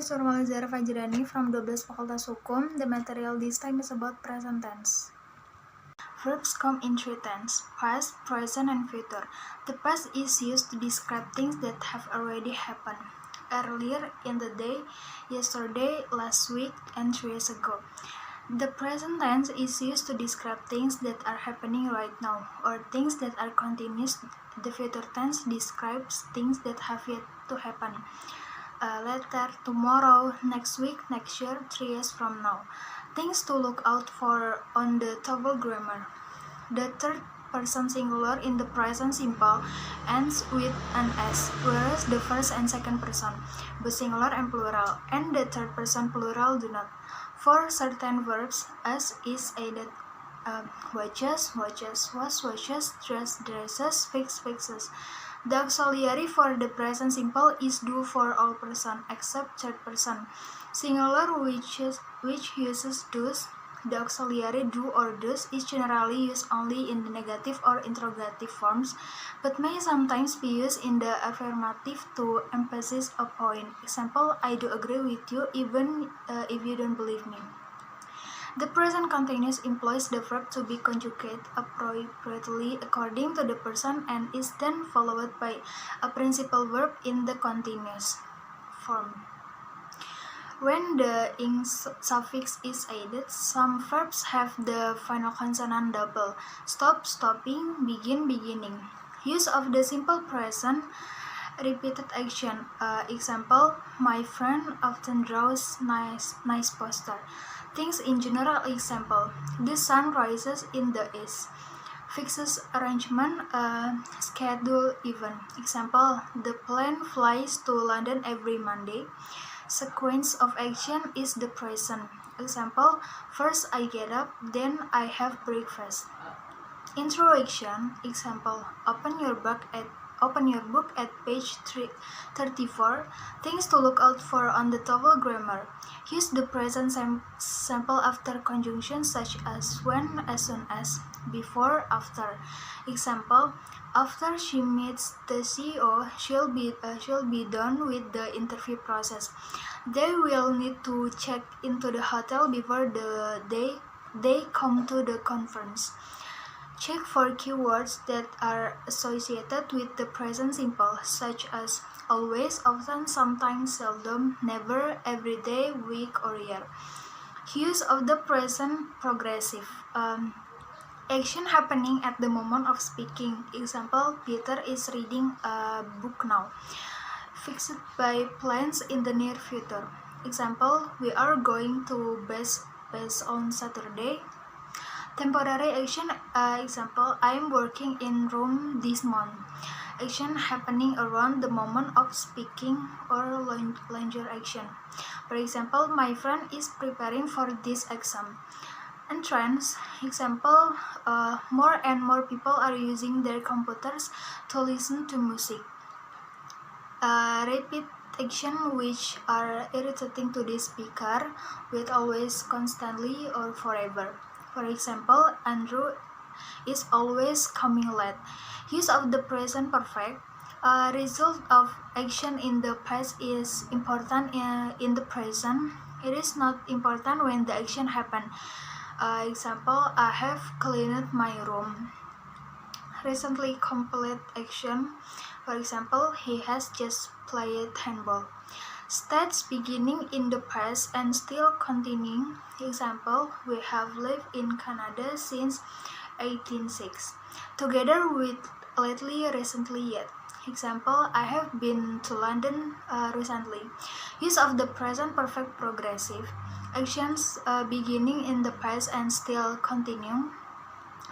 is Nurmala Zahra Fajrani from 12 Fakultas Hukum. The material this time is about present tense. Verbs come in three tense: past, present, and future. The past is used to describe things that have already happened. Earlier in the day, yesterday, last week, and 3 years ago. The present tense is used to describe things that are happening right now, or things that are continuous. The future tense describes things that have yet to happen. Later, tomorrow, next week, next year, 3 years from now. Things to look out for on the TOEFL grammar. The third person singular in the present simple ends with an S, whereas the first and second person, both singular and plural, and the third person plural do not. For certain verbs, S is added. Watches, watches, was, watches, dress, dresses, fix, fixes. The auxiliary for the present simple is do for all person except third person singular, which uses does. The auxiliary do or does is generally used only in the negative or interrogative forms, but may sometimes be used in the affirmative to emphasize a point. Example, I do agree with you even if you don't believe me. The present continuous employs the verb to be conjugated appropriately according to the person and is then followed by a principal verb in the continuous form. When the ing suffix is added, some verbs have the final consonant double. Stop, stopping, begin, beginning. Use of the simple present repeated action. Example, my friend often draws nice poster. Things in general. Example, the sun rises in the east. Fixes arrangement, schedule event. Example, the plane flies to London every Monday. Sequence of action is the present. Example, first I get up, then I have breakfast. Introduction. Example, open your book at page 34. Things to look out for on the TOEFL grammar. Use the present sample after conjunctions such as when, as soon as, before, after. Example, after she meets the CEO, she'll be done with the interview process. They will need to check into the hotel before they come to the conference. Check for keywords that are associated with the present simple, such as always, often, sometimes, seldom, never, every day, week, or year. Use of the present progressive. Action happening at the moment of speaking. Example, Peter is reading a book now. Fixed by plans in the near future. Example, we are going to base on Saturday. Temporary action. Example, I am working in Rome this month. Action happening around the moment of speaking or longer action. For example, my friend is preparing for this exam. Entrance. Example, more and more people are using their computers to listen to music. Repeat action which are irritating to the speaker with always, constantly, or forever. For example, Andrew is always coming late. Use of the present perfect. Result of action in the past is important in the present. It is not important when the action happened. Example, I have cleaned my room. Recently complete action. For example, he has just played handball. States beginning in the past and still continuing. Example, we have lived in Canada since 1806. Together with lately, recently, yet. Example, I have been to London recently. Use of the present perfect progressive. Actions beginning in the past and still continuing.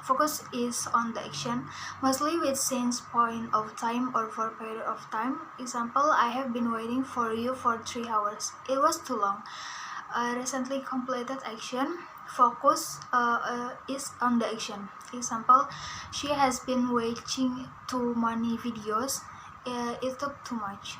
Focus is on the action, mostly with since point of time or for period of time. Example, I have been waiting for you for 3 hours. It was too long. Recently completed action. Focus is on the action. Example, she has been watching too many videos. It took too much.